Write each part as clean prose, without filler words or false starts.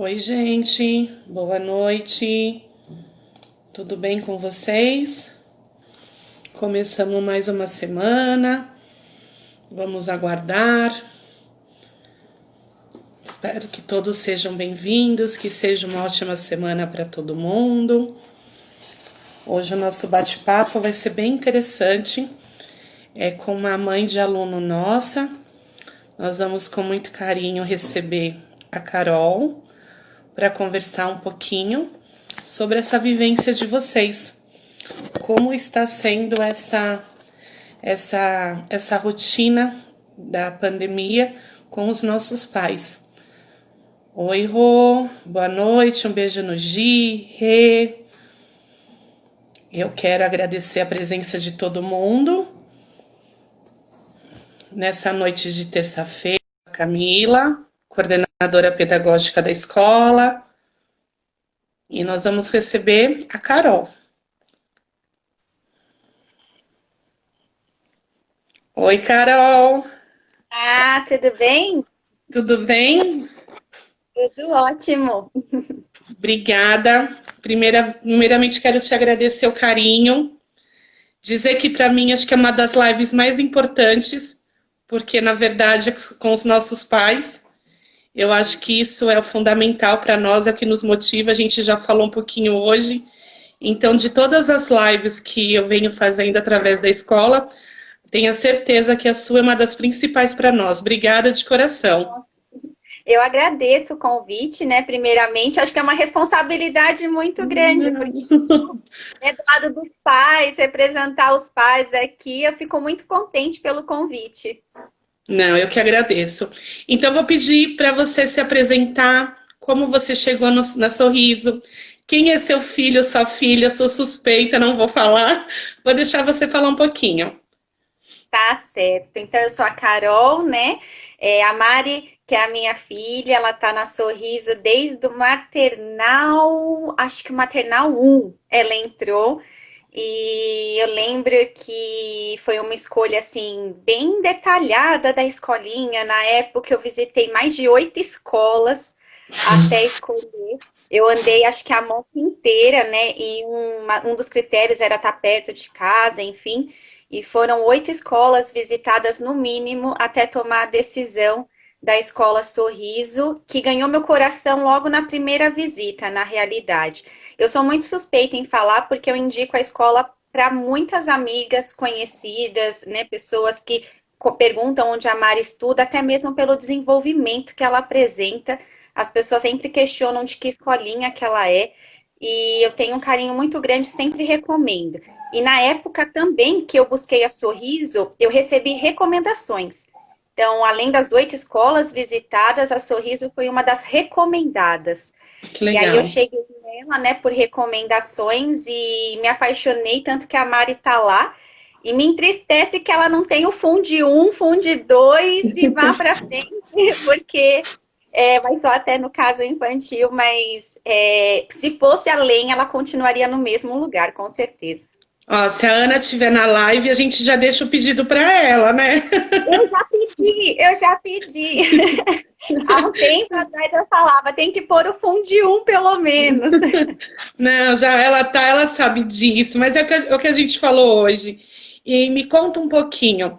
Oi, gente, boa noite, tudo bem com vocês? Começamos mais uma semana, vamos aguardar. Espero que todos sejam bem-vindos, que seja uma ótima semana para todo mundo. Hoje o nosso bate-papo vai ser bem interessante, com uma mãe de aluno nossa. Nós vamos com muito carinho receber a Carol para conversar um pouquinho sobre essa vivência de vocês. Como está sendo essa rotina da pandemia com os nossos pais. Oi, Rô, boa noite, um beijo no Gi, Rê. Eu quero agradecer a presença de todo mundo nessa noite de terça-feira. Camila, coordenadora pedagógica da escola, e nós vamos receber a Carol. Oi, Carol. Ah, tudo bem? Tudo bem? Tudo ótimo. Obrigada. Primeiramente, quero te agradecer o carinho. Dizer que para mim acho que é uma das lives mais importantes, porque na verdade é com os nossos pais. Eu acho que isso é o fundamental para nós, é o que nos motiva. A gente já falou um pouquinho hoje. Então, de todas as lives que eu venho fazendo através da escola, tenho certeza que a sua é uma das principais para nós. Obrigada de coração. Eu agradeço o convite, né? Primeiramente, acho que é uma responsabilidade muito grande, porque é do lado dos pais, representar os pais aqui, eu fico muito contente pelo convite. Não, eu que agradeço. Então, eu vou pedir para você se apresentar, como você chegou na Sorriso, quem é seu filho, sua filha, sou suspeita, não vou falar. Vou deixar você falar um pouquinho. Tá certo. Então, eu sou a Carol, né? A Mari, que é a minha filha, ela tá na Sorriso desde o maternal, acho que o maternal 1 ela entrou. E eu lembro que foi uma escolha assim bem detalhada da escolinha. Na época eu visitei mais de 8 escolas até escolher. Eu andei acho que a moto inteira, né? E um dos critérios era estar perto de casa, enfim. E foram 8 escolas visitadas no mínimo até tomar a decisão da escola Sorriso, que ganhou meu coração logo na primeira visita, na realidade. Eu sou muito suspeita em falar porque eu indico a escola para muitas amigas conhecidas, né, pessoas que perguntam onde a Mari estuda, até mesmo pelo desenvolvimento que ela apresenta. As pessoas sempre questionam de que escolinha que ela é, e eu tenho um carinho muito grande, sempre recomendo. E na época também que eu busquei a Sorriso, eu recebi recomendações. Então, além das 8 escolas visitadas, a Sorriso foi uma das recomendadas. Que E aí eu legal. cheguei nela, né, por recomendações e me apaixonei, tanto que a Mari tá lá. E me entristece que ela não tem o Funde 1, Funde 2 e vá para frente, porque vai só até no caso infantil, mas se fosse além, ela continuaria no mesmo lugar, com certeza. Ó, se a Ana estiver na live, a gente já deixa o pedido para ela, né? Eu já pedi. Há um tempo atrás eu falava, tem que pôr o Funde 1 pelo menos. Não, já ela tá, ela sabe disso, mas é o que a gente falou hoje. E me conta um pouquinho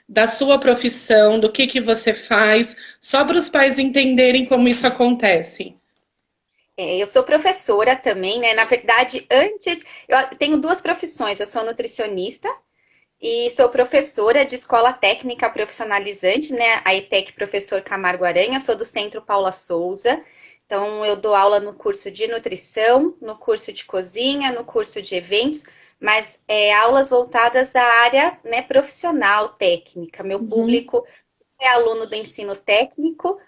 da sua profissão, do que você faz, só para os pais entenderem como isso acontece. Eu sou professora também, né? Na verdade, antes, eu tenho duas profissões. Eu sou nutricionista e sou professora de escola técnica profissionalizante, né? A ETEC Professor Camargo Aranha, sou do Centro Paula Souza. Então, eu dou aula no curso de nutrição, no curso de cozinha, no curso de eventos, mas aulas voltadas à área, né, profissional, técnica. Meu Uhum. público é aluno do ensino técnico,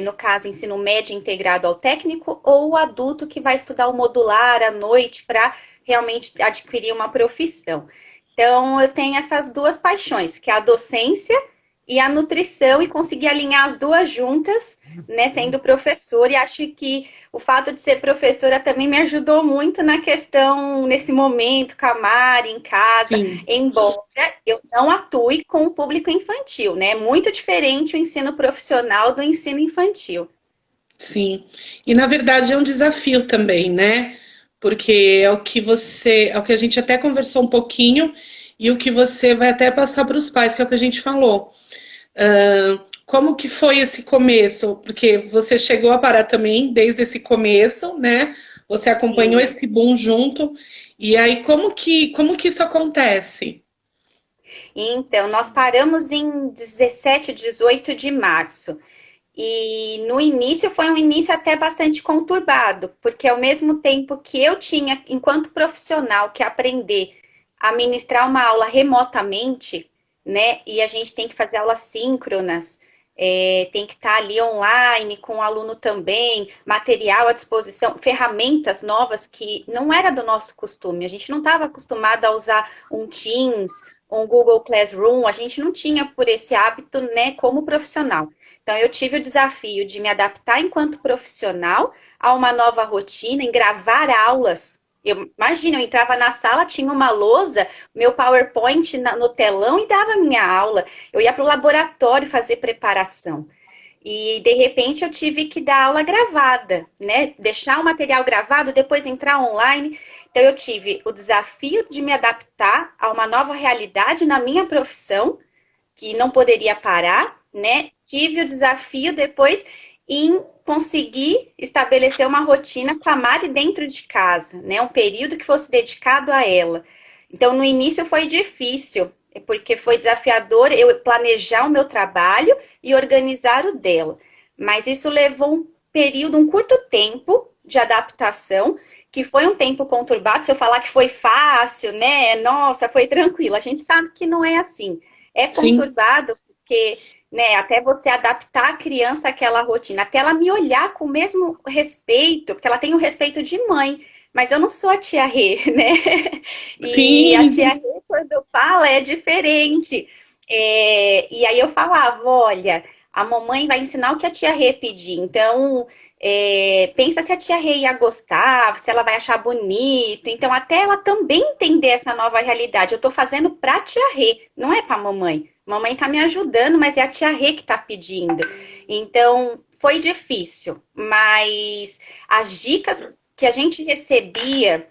no caso, ensino médio integrado ao técnico, ou o adulto que vai estudar o modular à noite para realmente adquirir uma profissão. Então, eu tenho essas duas paixões, que é a docência e a nutrição, e conseguir alinhar as duas juntas, né, sendo professora, e acho que o fato de ser professora também me ajudou muito na questão, nesse momento, com a Mari, em casa, Sim. embora eu não atue com o público infantil, né? É muito diferente o ensino profissional do ensino infantil. Sim. E na verdade é um desafio também, né? Porque é o que a gente até conversou um pouquinho e o que você vai até passar para os pais, que é o que a gente falou. Como que foi esse começo? Porque você chegou a parar também desde esse começo, né? Você acompanhou Sim. esse boom junto. E aí, como que isso acontece? Então, nós paramos em 17, 18 de março. E no início foi um início até bastante conturbado, porque ao mesmo tempo que eu tinha, enquanto profissional, que aprender a ministrar uma aula remotamente, né? E a gente tem que fazer aulas síncronas, tem que estar ali online com o aluno também, material à disposição, ferramentas novas que não era do nosso costume. A gente não estava acostumado a usar um Teams, um Google Classroom, a gente não tinha por esse hábito, né, como profissional. Então, eu tive o desafio de me adaptar enquanto profissional a uma nova rotina, em gravar aulas. Imagina, eu entrava na sala, tinha uma lousa, meu PowerPoint no telão e dava minha aula. Eu ia para o laboratório fazer preparação. E, de repente, eu tive que dar aula gravada, né? Deixar o material gravado, depois entrar online. Então, eu tive o desafio de me adaptar a uma nova realidade na minha profissão, que não poderia parar, né? Tive o desafio depois em conseguir estabelecer uma rotina com a Mari dentro de casa, né? Um período que fosse dedicado a ela. Então, no início foi difícil, porque foi desafiador eu planejar o meu trabalho e organizar o dela. Mas isso levou um período, um curto tempo de adaptação, que foi um tempo conturbado. Se eu falar que foi fácil, né? Nossa, foi tranquilo. A gente sabe que não é assim. É Sim, conturbado porque, né, até você adaptar a criança àquela rotina, até ela me olhar com o mesmo respeito, porque ela tem o respeito de mãe, mas eu não sou a tia Rê, né? E a tia sim, Rê, quando fala, é diferente. E aí eu falava, olha, a mamãe vai ensinar o que a tia Rê pedir, então pensa se a tia Rê ia gostar, se ela vai achar bonito. Então, até ela também entender essa nova realidade. Eu tô fazendo pra tia Rê, não é pra mamãe. Mamãe tá me ajudando, mas é a tia Rê que tá pedindo. Então, foi difícil, mas as dicas que a gente recebia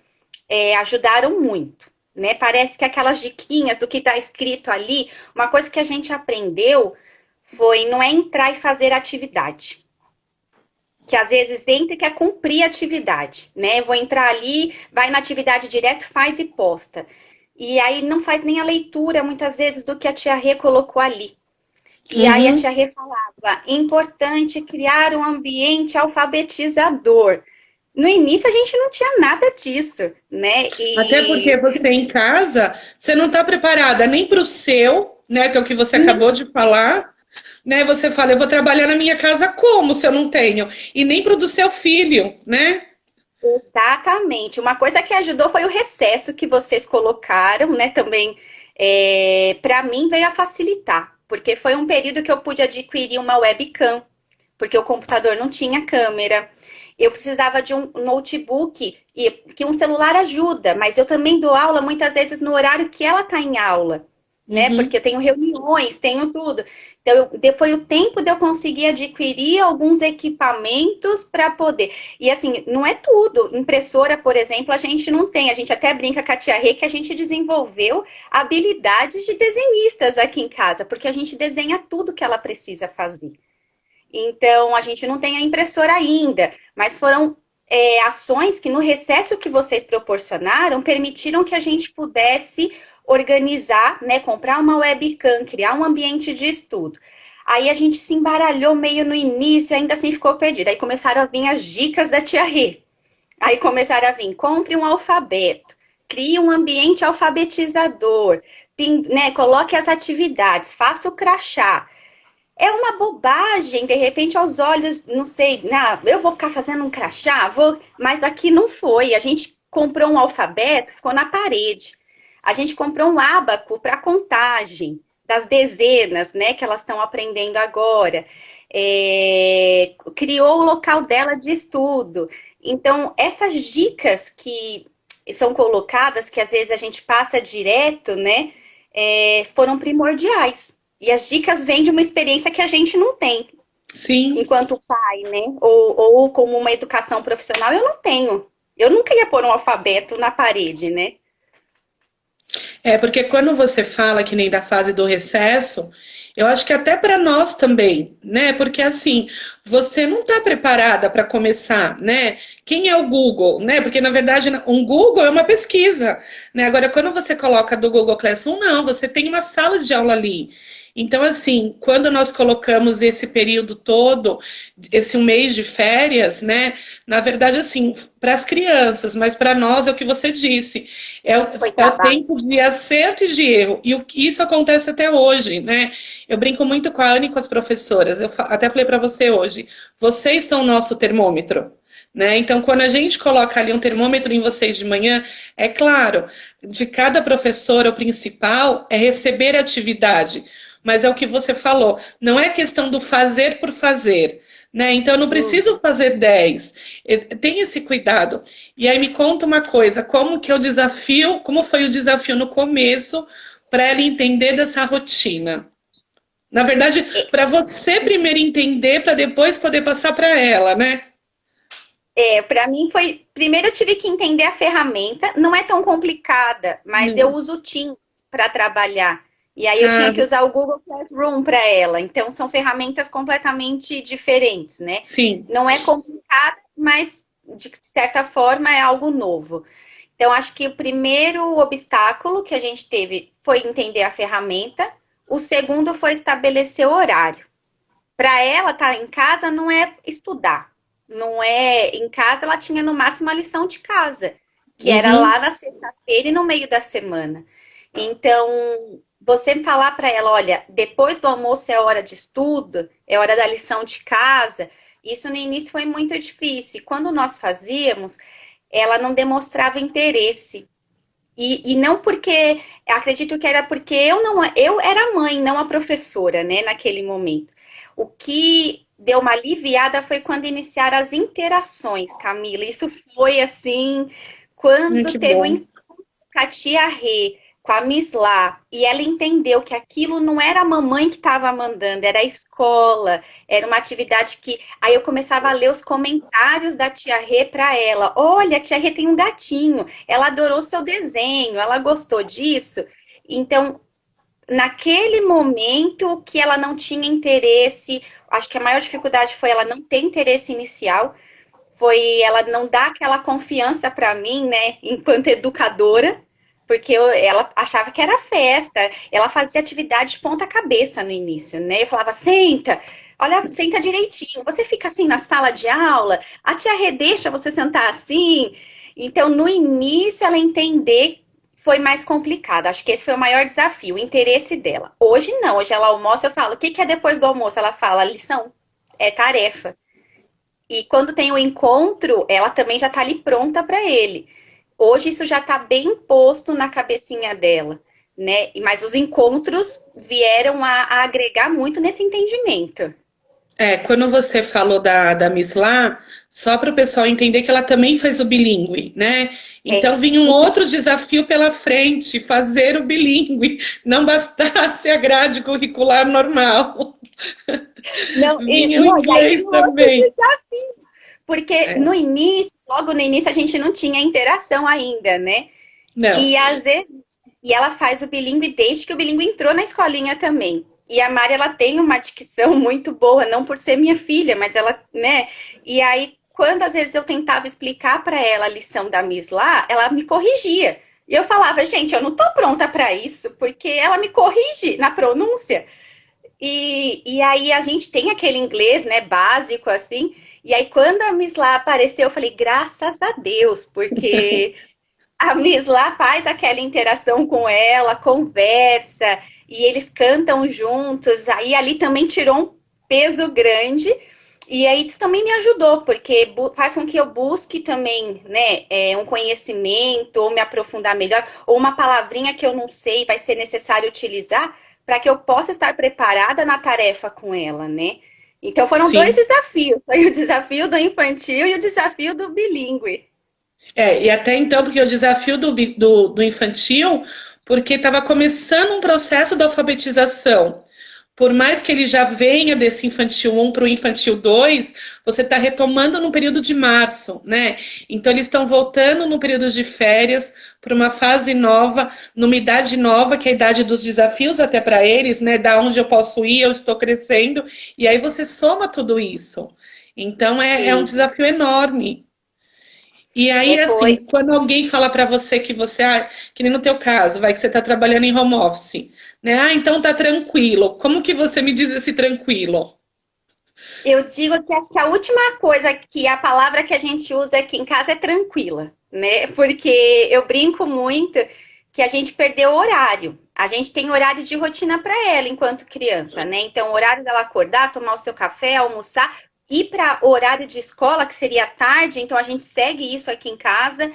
ajudaram muito. Né? Parece que aquelas diquinhas do que está escrito ali, uma coisa que a gente aprendeu foi não é entrar e fazer atividade. Que às vezes entra e quer cumprir a atividade, né? Vou entrar ali, vai na atividade direto, faz e posta. E aí não faz nem a leitura, muitas vezes, do que a tia Rê colocou ali. E aí a uhum. tia Rê falava, importante criar um ambiente alfabetizador. No início a gente não tinha nada disso, né? Até porque você em casa, você não está preparada nem para o seu, né? Que é o que você acabou de falar, né? Você fala, eu vou trabalhar na minha casa como se eu não tenho? E nem para o do seu filho, né? Exatamente. Uma coisa que ajudou foi o recesso que vocês colocaram, né? Também, para mim, veio a facilitar, porque foi um período que eu pude adquirir uma webcam, porque o computador não tinha câmera. Eu precisava de um notebook e que um celular ajuda, mas eu também dou aula muitas vezes no horário que ela está em aula, né? Uhum. Porque eu tenho reuniões, tenho tudo. Então, foi o tempo de eu conseguir adquirir alguns equipamentos para poder. E assim, não é tudo. Impressora, por exemplo, a gente não tem. A gente até brinca com a tia Rê que a gente desenvolveu habilidades de desenhistas aqui em casa, porque a gente desenha tudo que ela precisa fazer. Então, a gente não tem a impressora ainda, mas foram ações que no recesso que vocês proporcionaram permitiram que a gente pudesse organizar, né, comprar uma webcam, criar um ambiente de estudo. Aí a gente se embaralhou meio no início, ainda assim ficou perdido. Aí começaram a vir as dicas da tia Rê. Aí começaram a vir, compre um alfabeto, crie um ambiente alfabetizador, né, coloque as atividades, faça o crachá. É uma bobagem, de repente, aos olhos, não sei, eu vou ficar fazendo um crachá, vou, mas aqui não foi. A gente comprou um alfabeto, ficou na parede. A gente comprou um ábaco para contagem das dezenas, né, que elas estão aprendendo agora. Criou o local dela de estudo. Então, essas dicas que são colocadas, que às vezes a gente passa direto, né, foram primordiais. E as dicas vêm de uma experiência que a gente não tem. Sim. enquanto pai, né? Ou como uma educação profissional, eu não tenho. Eu nunca ia pôr um alfabeto na parede, né? É, porque quando você fala que nem da fase do recesso, eu acho que até para nós também, né? Porque assim, você não está preparada para começar, né? Quem é o Google, né? Porque na verdade um Google é uma pesquisa, né? Agora, quando você coloca do Google Classroom, não, você tem uma sala de aula ali. Então, assim, quando nós colocamos esse período todo, esse um mês de férias, né? Na verdade, assim, para as crianças, mas para nós é o que você disse, Foi é o trabalho. tempo de acerto e de erro. E isso acontece até hoje, né? Eu brinco muito com a Anne e com as professoras. Eu até falei para você hoje, vocês são o nosso termômetro. Né? Então, quando a gente coloca ali um termômetro em vocês de manhã, é claro, de cada professora, o principal é receber a atividade. Mas é o que você falou, não é questão do fazer por fazer. Né? Então, eu não preciso fazer 10. Tem esse cuidado. E aí me conta uma coisa, como que é o desafio, como foi o desafio no começo para ela entender dessa rotina? Na verdade, para você primeiro entender, para depois poder passar para ela, né? Para mim foi. Primeiro eu tive que entender a ferramenta, não é tão complicada, mas eu Não. uso o Teams para trabalhar. E aí eu tinha Ah, que usar o Google Classroom para ela. Então são ferramentas completamente diferentes, né? sim. Não é complicada, mas de certa forma é algo novo. Então acho que o primeiro obstáculo que a gente teve foi entender a ferramenta. O segundo foi estabelecer o horário. Para ela estar em casa não é estudar, não é em casa, ela tinha no máximo a lição de casa, que era Uhum. lá na sexta-feira e no meio da semana. Então, você falar para ela, olha, depois do almoço é hora de estudo, é hora da lição de casa, isso no início foi muito difícil. E quando nós fazíamos, ela não demonstrava interesse. E não porque, acredito que era porque eu era mãe, não a professora, né, naquele momento. O que deu uma aliviada foi quando iniciaram as interações, Camila. Isso foi assim, quando Que teve o bom. encontro com a tia Rê, com a Miss Lá, e ela entendeu que aquilo não era a mamãe que estava mandando, era a escola, era uma atividade que. Aí eu começava a ler os comentários da tia Rê para ela. Olha, a tia Rê tem um gatinho, ela adorou seu desenho, ela gostou disso. Então, naquele momento que ela não tinha interesse, acho que a maior dificuldade foi ela não ter interesse inicial, foi ela não dar aquela confiança para mim, né, enquanto educadora, porque ela achava que era festa, ela fazia atividade de ponta cabeça no início, né? Eu falava, senta, olha, senta direitinho, você fica assim na sala de aula, a tia Rê deixa você sentar assim. Então, no início, ela entender foi mais complicado. Acho que esse foi o maior desafio, o interesse dela. Hoje não, hoje ela almoça, eu falo, o que é depois do almoço? Ela fala, lição, é tarefa. E quando tem o encontro, ela também já está ali pronta para ele. Hoje isso já está bem posto na cabecinha dela, né? Mas os encontros vieram a agregar muito nesse entendimento. É, quando você falou da Miss Lá, só para o pessoal entender que ela também faz o bilíngue, né? É. Então vinha um outro desafio pela frente, fazer o bilíngue, não bastasse a grade curricular normal. Não, Vinha o não, e aí inglês um outro também. desafio, porque É, no início, logo no início, a gente não tinha interação ainda, né? não. E às vezes, e ela faz o bilíngue desde que o bilíngue entrou na escolinha também. E a Mari, ela tem uma dicção muito boa, não por ser minha filha, mas ela, né? E aí, quando às vezes eu tentava explicar para ela a lição da Miss lá, ela me corrigia. E eu falava, gente, eu não tô pronta para isso, porque ela me corrige na pronúncia. E aí a gente tem aquele inglês, né, básico assim. E aí, quando a Miss lá apareceu, eu falei, graças a Deus, porque a Miss lá faz aquela interação com ela, conversa, e eles cantam juntos. Aí ali também tirou um peso grande. E aí isso também me ajudou, porque faz com que eu busque também, né, um conhecimento, ou me aprofundar melhor, ou uma palavrinha que eu não sei, vai ser necessário utilizar, para que eu possa estar preparada na tarefa com ela, né? Então foram dois Sim. desafios, foi o desafio do infantil e o desafio do bilíngue. É, e até então, porque o desafio do infantil, porque estava começando um processo de alfabetização. por mais que ele já venha desse infantil 1 para o infantil 2, você está retomando no período de março, né? Então eles estão voltando no período de férias para uma fase nova, numa idade nova, que é a idade dos desafios até para eles, né? Da onde eu posso ir, eu estou crescendo, e aí você soma tudo isso. Então é um Sim, desafio enorme. E aí, assim, foi. quando alguém fala para você que você, que nem no teu caso, vai que você está trabalhando em home office, né? Ah, então tá tranquilo. Como que você me diz esse tranquilo? Eu digo que a última coisa que a palavra que a gente usa aqui em casa é tranquila, né? Porque eu brinco muito que a gente perdeu o horário. A gente tem horário de rotina para ela enquanto criança, né? Então, o horário dela acordar, tomar o seu café, almoçar, ir para o horário de escola, que seria tarde, então a gente segue isso aqui em casa.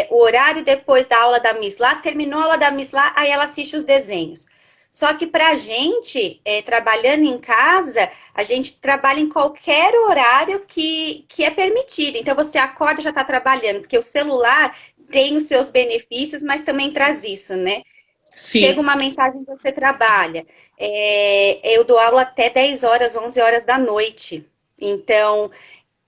O horário depois da aula da Miss lá, terminou a aula da Miss lá, aí ela assiste os desenhos. Só que para a gente, trabalhando em casa, a gente trabalha em qualquer horário que é permitido. Então, você acorda e já está trabalhando, porque o celular tem os seus benefícios, mas também traz isso, né? Chega Sim. uma mensagem, você trabalha. Eu dou aula até 10 horas, 11 horas da noite. Então,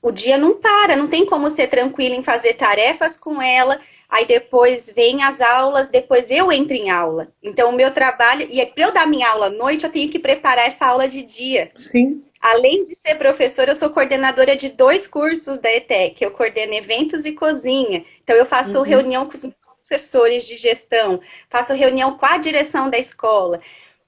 o dia não para, não tem como ser tranquilo em fazer tarefas com ela. Aí depois vem as aulas, depois eu entro em aula. Então, o meu trabalho, e para eu dar minha aula à noite, eu tenho que preparar essa aula de dia. Sim. Além de ser professora, eu sou coordenadora de 2 cursos da ETEC. Eu coordeno eventos e cozinha. Então, eu faço Uhum. reunião com os professores de gestão, faço reunião com a direção da escola.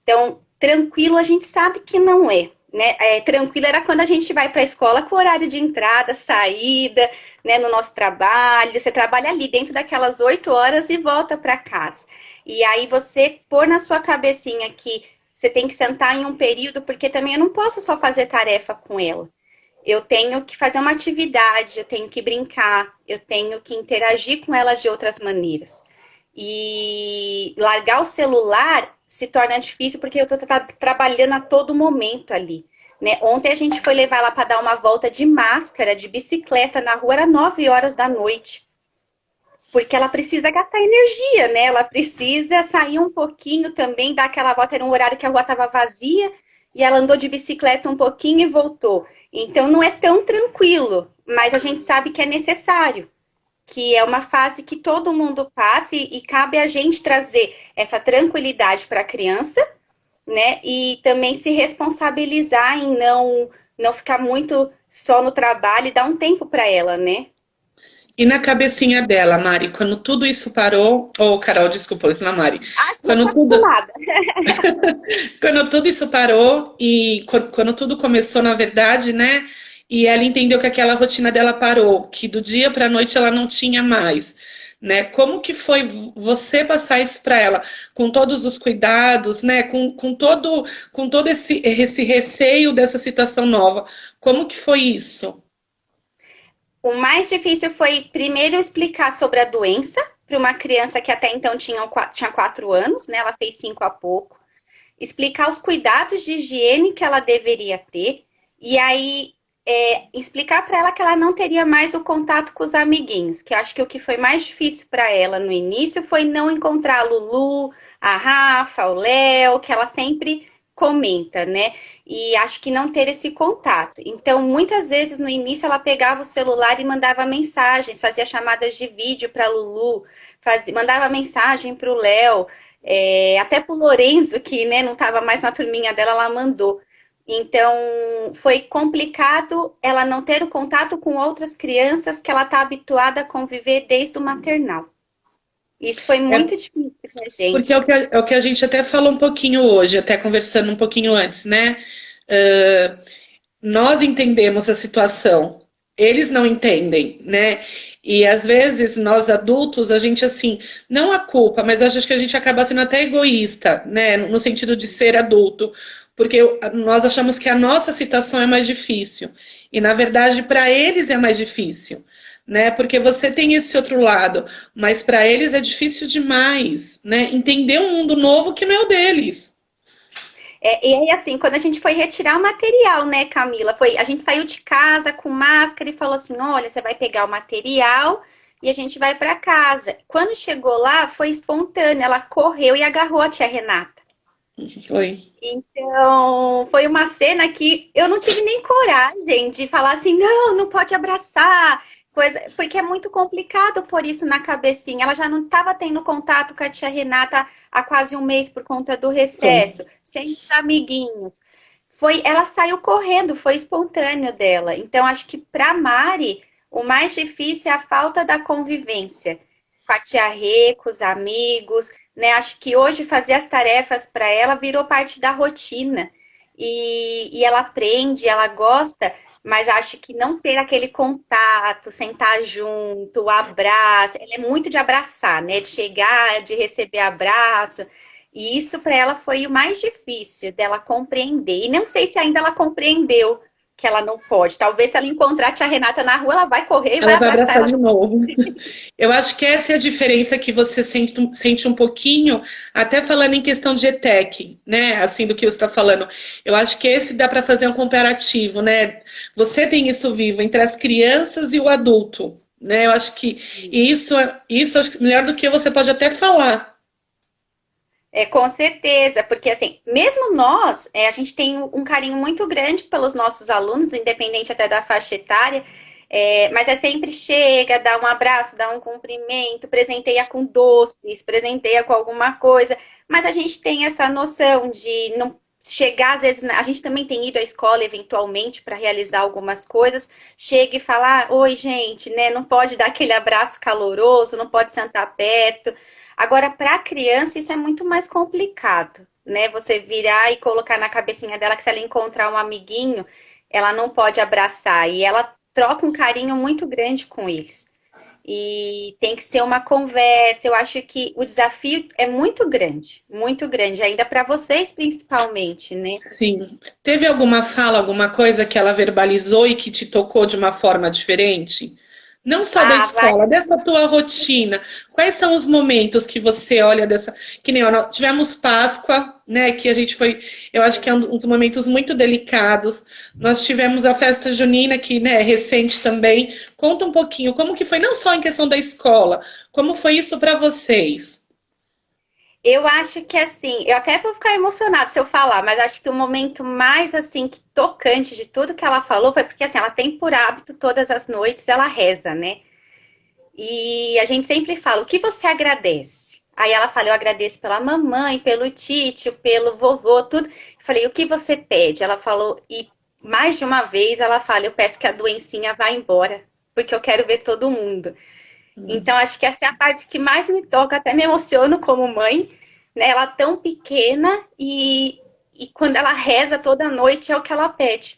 Então, tranquilo a gente sabe que não é. Né? Tranquilo era quando a gente vai para a escola com horário de entrada, saída, né, no nosso trabalho. Você trabalha ali dentro daquelas 8 horas e volta para casa. E aí você pôr na sua cabecinha que você tem que sentar em um período, porque também eu não posso só fazer tarefa com ela. Eu tenho que fazer uma atividade, eu tenho que brincar, eu tenho que interagir com ela de outras maneiras. E largar o celular se torna difícil porque eu estou trabalhando a todo momento ali. Né? Ontem a gente foi levar ela para dar uma volta de máscara, de bicicleta na rua, era 9 horas da noite. Porque ela precisa gastar energia, né? Ela precisa sair um pouquinho também, dar aquela volta. Era um horário que a rua estava vazia e ela andou de bicicleta um pouquinho e voltou. Então não é tão tranquilo, mas a gente sabe que é necessário, que é uma fase que todo mundo passa e cabe a gente trazer essa tranquilidade para a criança, né? E também se responsabilizar em não ficar muito só no trabalho e dar um tempo para ela, né? E na cabecinha dela, Mari, quando tudo isso parou, ou Carol, desculpa, eu falei na Mari, Ah, não quando está tudo, acostumada. quando tudo isso parou e quando tudo começou, na verdade, né? E ela entendeu que aquela rotina dela parou, que do dia para a noite ela não tinha mais, né? Como que foi você passar isso para ela, com todos os cuidados, né? Com todo esse receio dessa situação nova? Como que foi isso? O mais difícil foi primeiro explicar sobre a doença para uma criança que até então tinha 4 anos, né? Ela fez 5 há pouco. Explicar os cuidados de higiene que ela deveria ter. E aí explicar para ela que ela não teria mais o contato com os amiguinhos. Que eu acho que o que foi mais difícil para ela no início foi não encontrar a Lulu, a Rafa, o Léo, que ela sempre comenta, né? E acho que não ter esse contato. Então, muitas vezes no início ela pegava o celular e mandava mensagens, fazia chamadas de vídeo para Lulu, mandava mensagem para o Léo, até para o Lorenzo, que né, não estava mais na turminha dela, ela mandou. Então, foi complicado ela não ter o contato com outras crianças que ela está habituada a conviver desde o maternal. Isso foi É muito difícil para a porque é gente. o que a gente até falou um pouquinho hoje, até conversando um pouquinho antes, né? Uh, nós entendemos a situação, eles não entendem, né? E às vezes nós adultos, a gente assim, não a culpa, mas acho que a gente acaba sendo até egoísta, né? No sentido de ser adulto, porque nós achamos que a nossa situação é mais difícil. E na verdade, para eles é mais difícil, né? Porque você tem esse outro lado, mas para eles é difícil demais, né? Entender um mundo novo que não é o deles. E aí, assim, quando a gente foi retirar o material, né, Camila? A gente saiu de casa com máscara e falou assim: olha, você vai pegar o material e a gente vai para casa. Quando chegou lá, foi espontâneo, ela correu e agarrou a tia Renata. Oi. Então, foi uma cena que eu não tive nem coragem de falar assim, não, não pode abraçar, coisa, porque é muito complicado pôr isso na cabecinha. Ela já não estava tendo contato com a tia Renata há quase um mês por conta do Foi. recesso, sem os amiguinhos. Ela saiu correndo, foi espontâneo dela. Então, acho que para Mari, o mais difícil é a falta da convivência com a tia Rê, com os amigos, né? Acho que hoje fazer as tarefas para ela virou parte da rotina. E ela aprende, ela gosta, mas acho que não ter aquele contato, sentar junto, o abraço, ela é muito de abraçar, né? De chegar, de receber abraço. E isso para ela foi o mais difícil dela compreender. E não sei se ainda ela compreendeu que ela não pode. Talvez se ela encontrar a tia Renata na rua, ela vai correr e vai Ela vai abraçar abraçar ela. de novo. Eu acho que essa é a diferença que você sente um pouquinho, até falando em questão de ETEC, né? Assim, do que você está falando. Eu acho que esse dá para fazer um comparativo, né? Você tem isso vivo entre as crianças e o adulto, né? Eu acho que isso acho que melhor do que você pode até falar. É, com certeza, porque assim, mesmo nós, a gente tem um carinho muito grande pelos nossos alunos, independente até da faixa etária, mas é sempre chega, dá um abraço, dá um cumprimento, presenteia com doces, presenteia com alguma coisa, mas a gente tem essa noção de não chegar, às vezes, a gente também tem ido à escola eventualmente para realizar algumas coisas, chega e falar, oi, gente, né? Não pode dar aquele abraço caloroso, não pode sentar perto. Agora, para a criança, isso é muito mais complicado, né? Você virar e colocar na cabecinha dela que se ela encontrar um amiguinho, ela não pode abraçar. E ela troca um carinho muito grande com eles. E tem que ser uma conversa. Eu acho que o desafio é muito grande, ainda para vocês principalmente, né? Sim. Teve alguma fala, alguma coisa que ela verbalizou e que te tocou de uma forma diferente? Não só da Ah, vai. escola, dessa tua rotina. Quais são os momentos que você olha dessa. Que nem ó, nós tivemos Páscoa, né? Que a gente foi. Eu acho que é um dos momentos muito delicados. Nós tivemos a festa junina, que né, é recente também. Conta um pouquinho como que foi, não só em questão da escola, como foi isso para vocês? Eu acho que assim, eu até vou ficar emocionada se eu falar, mas acho que o momento mais assim que tocante de tudo que ela falou foi porque assim, ela tem por hábito todas as noites ela reza, né? E a gente sempre fala, o que você agradece? Aí ela fala, eu agradeço pela mamãe, pelo títio, pelo vovô, tudo. Eu falei, o que você pede? Ela falou, e mais de uma vez ela fala, eu peço que a doencinha vá embora, porque eu quero ver todo mundo. Então, acho que essa é a parte que mais me toca, até me emociono como mãe, né? Ela tão pequena e quando ela reza toda noite é o que ela pede.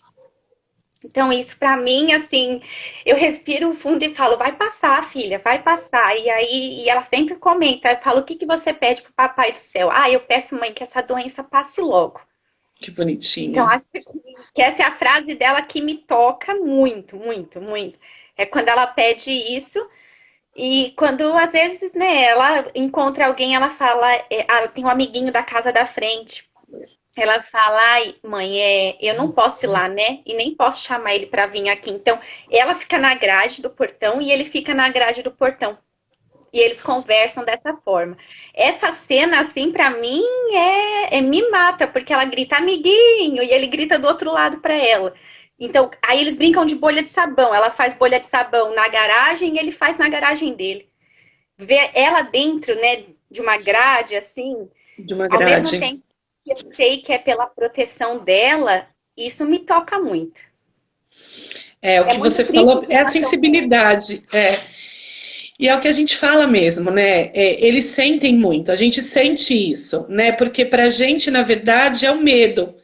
Então, isso para mim, assim, eu respiro fundo e falo, vai passar, filha, vai passar. E aí, e ela sempre comenta, eu falo, o que que você pede pro Papai do Céu? Ah, eu peço, mãe, que essa doença passe logo. Que Então, bonitinha. acho que essa é a frase dela que me toca muito, muito, muito. É quando ela pede isso. E quando, às vezes, né, ela encontra alguém, ela fala, tem um amiguinho da casa da frente. Ela fala, ai, mãe, eu não posso ir lá, né? E nem posso chamar ele para vir aqui. Então, ela fica na grade do portão e ele fica na grade do portão. E eles conversam dessa forma. Essa cena, assim, para mim, me mata, porque ela grita amiguinho e ele grita do outro lado para ela. Então, aí eles brincam de bolha de sabão. Ela faz bolha de sabão na garagem e ele faz na garagem dele. Ver ela dentro, né, de uma grade, assim, De uma ao mesmo grade. tempo que eu sei que é pela proteção dela, isso me toca muito. É, o É que muito você triste a falou é a situação dela. sensibilidade. É. E é o que a gente fala mesmo, né? É, eles sentem muito, a gente sente isso, né? Porque pra gente, na verdade, é o medo.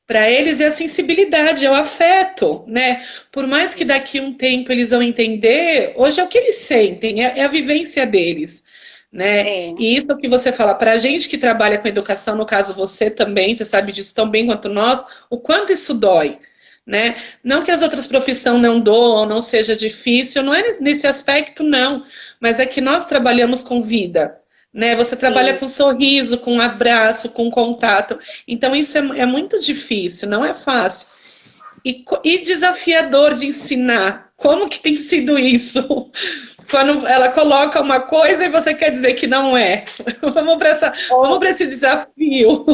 Para eles é a sensibilidade, é o afeto, né? Por mais que daqui a um tempo eles vão entender, hoje é o que eles sentem, é a vivência deles, né? É, E isso é o que você fala, para a gente que trabalha com educação, no caso você também, você sabe disso tão bem quanto nós, o quanto isso dói, né? Não que as outras profissões não doam, não seja difícil, não é nesse aspecto, não, mas é que nós trabalhamos com vida, né? Você trabalha sim. com sorriso, com abraço, com contato. Então isso é muito difícil, não é fácil. E desafiador de ensinar Como que tem sido isso? Quando ela coloca uma coisa e você quer dizer que não é. Vamos para esse desafio.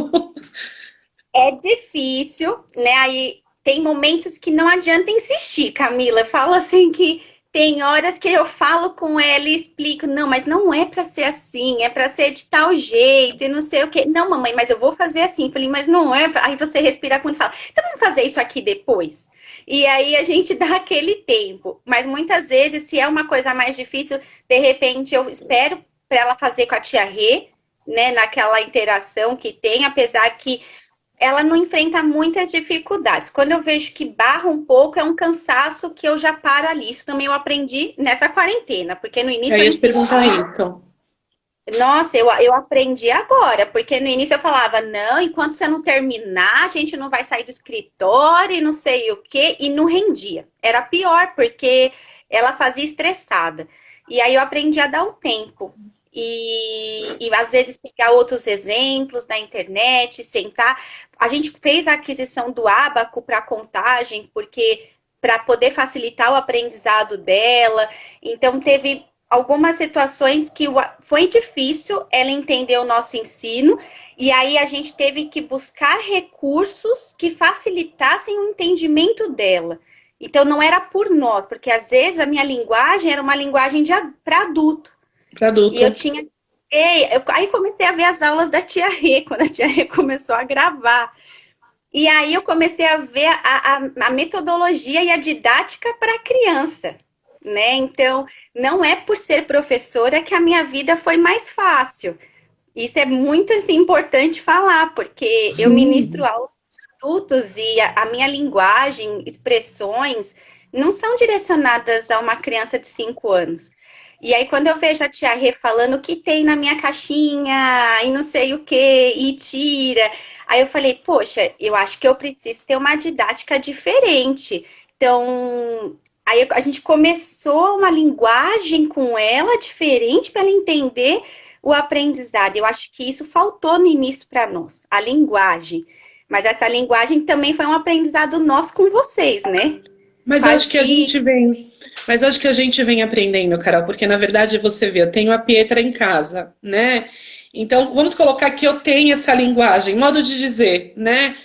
É difícil, né? Aí tem momentos que não adianta insistir, Camila. Eu falo assim que tem horas que eu falo com ela e explico, não, mas não é para ser assim, é para ser de tal jeito e não sei o quê. Não, mamãe, mas eu vou fazer assim. Falei, mas não é. Aí você respira quando fala, então vamos fazer isso aqui depois. E aí a gente dá aquele tempo. Mas muitas vezes, se é uma coisa mais difícil, de repente eu espero para ela fazer com a tia Rê, né, naquela interação que tem, apesar que ela não enfrenta muitas dificuldades. Quando eu vejo que barra um pouco, é um cansaço que eu já paro ali. Isso também eu aprendi nessa quarentena, porque no início Eu eu ia te perguntar insistia. isso. Nossa, eu aprendi agora, porque no início eu falava, não, enquanto você não terminar, a gente não vai sair do escritório e não sei o quê, e não rendia. Era pior, porque ela fazia estressada. E aí eu aprendi a dar o tempo. E às vezes pegar outros exemplos na internet, sentar. A gente fez a aquisição do Abaco para contagem, porque para poder facilitar o aprendizado dela. Então teve algumas situações que foi difícil ela entender o nosso ensino, e aí a gente teve que buscar recursos que facilitassem o entendimento dela. Então não era por nós, porque às vezes a minha linguagem era uma linguagem para adulto. Para E eu adulto. tinha. Aí comecei a ver as aulas da tia Rê, quando a tia Rê começou a gravar. E aí eu comecei a ver a metodologia e a didática para a criança, né? Então, não é por ser professora que a minha vida foi mais fácil. Isso é muito assim, importante falar, porque eu ministro Sim. aula de adultos e a minha linguagem, expressões, não são direcionadas a uma criança de 5 anos. E aí, quando eu vejo a tia Rê falando o que tem na minha caixinha e não sei o que, e tira, aí eu falei, poxa, eu acho que eu preciso ter uma didática diferente. Então, aí a gente começou uma linguagem com ela diferente para ela entender o aprendizado. Eu acho que isso faltou no início para nós, a linguagem. Mas essa linguagem também foi um aprendizado nosso com vocês, né? Mas Com eu a acho que a Gi. gente vem, mas eu acho que a gente vem aprendendo, Carol, porque na verdade você vê, eu tenho a Pietra em casa, né? Então, vamos colocar que eu tenho essa linguagem, modo de dizer, né?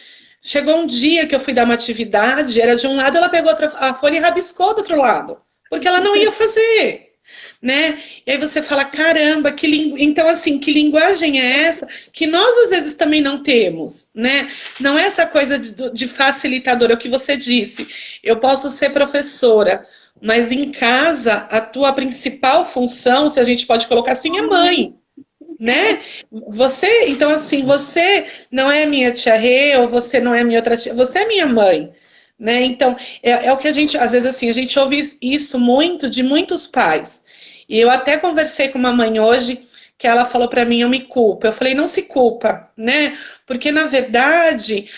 Chegou um dia que eu fui dar uma atividade, era de um lado, ela pegou a folha e rabiscou do outro lado, porque ela não ia fazer, né? E aí você fala, caramba, então assim, que linguagem é essa que nós às vezes também não temos, né? Não é essa coisa de facilitador, é o que você disse. Eu posso ser professora, mas em casa a tua principal função, se a gente pode colocar assim, é mãe. Né? Você, então assim, você não é minha tia Rê, ou você não é minha outra tia, você é minha mãe, né? Então, é o que a gente, às vezes assim, a gente ouve isso muito de muitos pais. E eu até conversei com uma mãe hoje que ela falou para mim, eu me culpo. Eu falei, não se culpa, né? Porque na verdade,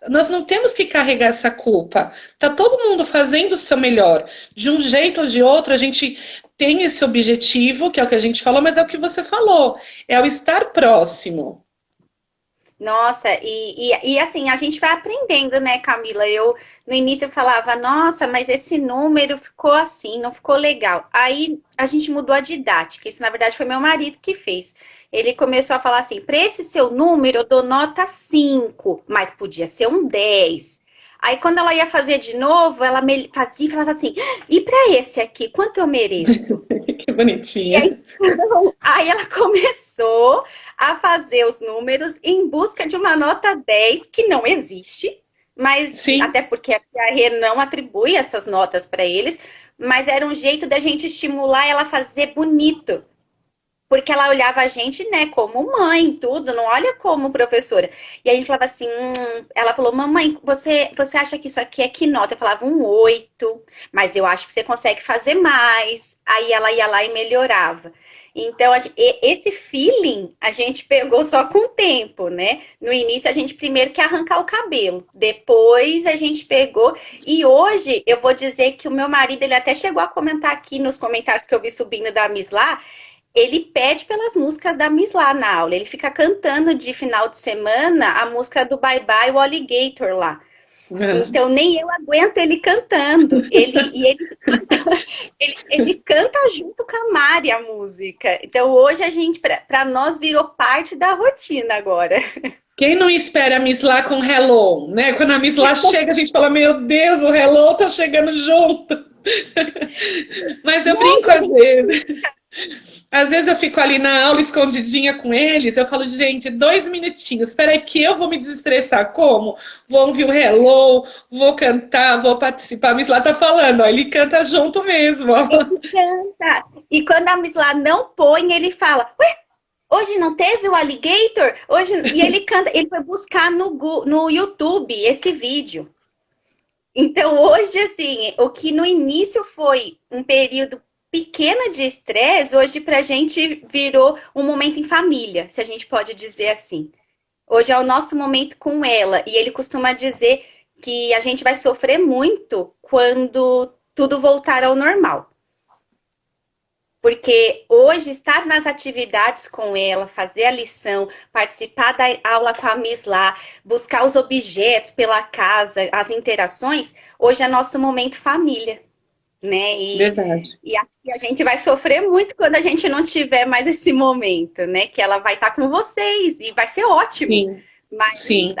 nós não temos que carregar essa culpa. Tá todo mundo fazendo o seu melhor. De um jeito ou de outro, a gente tem esse objetivo, que é o que a gente falou, mas é o que você falou, é o estar próximo. Nossa, e assim, a gente vai aprendendo, né, Camila? Eu no início eu falava, nossa, mas esse número ficou assim, não ficou legal. Aí a gente mudou a didática. Isso, na verdade, foi meu marido que fez. Ele começou a falar assim: para esse seu número, eu dou nota 5, mas podia ser um 10. Aí, quando ela ia fazer de novo, ela fazia e falava assim: e para esse aqui, quanto eu mereço? Que E aí, bonitinha. aí ela começou a fazer os números em busca de uma nota 10 que não existe, mas Sim, até porque a Rê não atribui essas notas para eles, mas era um jeito da gente estimular ela a fazer bonito. Porque ela olhava a gente, né, como mãe, tudo, não olha como professora. E a gente falava assim, ela falou, mamãe, você acha que isso aqui é que nota? Eu falava um 8, mas eu acho que você consegue fazer mais. Aí ela ia lá e melhorava. Então, esse feeling a gente pegou só com o tempo, né? No início, a gente primeiro que arrancar o cabelo. Depois, a gente pegou. E hoje, eu vou dizer que o meu marido, ele até chegou a comentar aqui nos comentários que eu vi subindo da Miss lá, ele pede pelas músicas da Miss lá na aula. Ele fica cantando de final de semana a música do Bye Bye o Alligator lá. É. Então nem eu aguento ele cantando. Ele canta junto com a Mari a música. Então hoje a gente, para nós, virou parte da rotina agora. Quem não espera a Miss Lá com Hello, né? Quando a Miss Lá chega, a gente fala, meu Deus, o Hello tá chegando junto. Mas eu brinco Nossa, às vezes. Às vezes eu fico ali na aula escondidinha com eles, eu falo, gente, 2 minutinhos, espera aí que eu vou me desestressar. Como? Vou ouvir o Hello, vou cantar, vou participar. A Miss Lá tá falando, ó, ele canta junto mesmo. Ó. ele canta. E quando a Miss lá não põe, ele fala, ué, hoje não teve o Alligator? Hoje... E ele canta, ele foi buscar no YouTube esse vídeo. Então, hoje, assim, o que no início foi um período pequeno de estresse, hoje pra gente virou um momento em família, se a gente pode dizer assim. Hoje é o nosso momento com ela. E ele costuma dizer que a gente vai sofrer muito quando tudo voltar ao normal. Porque hoje estar nas atividades com ela, fazer a lição, participar da aula com a Miss lá, buscar os objetos pela casa, as interações, hoje é nosso momento família, né? Verdade. E aqui a gente vai sofrer muito quando a gente não tiver mais esse momento, né? Que ela vai estar com vocês e vai ser ótimo. Sim, Mas sim.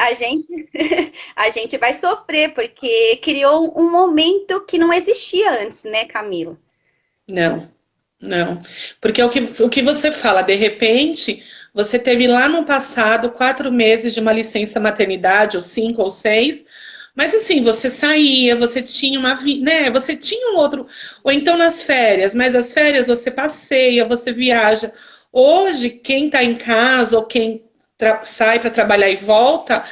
a gente vai sofrer, porque criou um momento que não existia antes, né, Camila? Não, não. Porque o que você fala, de repente, você teve lá no passado 4 meses de uma licença maternidade, ou 5 ou 6, mas assim, você saía, você tinha uma vida, né? Você tinha um outro. Ou então nas férias, mas as férias você passeia, você viaja. Hoje, quem está em casa ou quem sai para trabalhar e volta,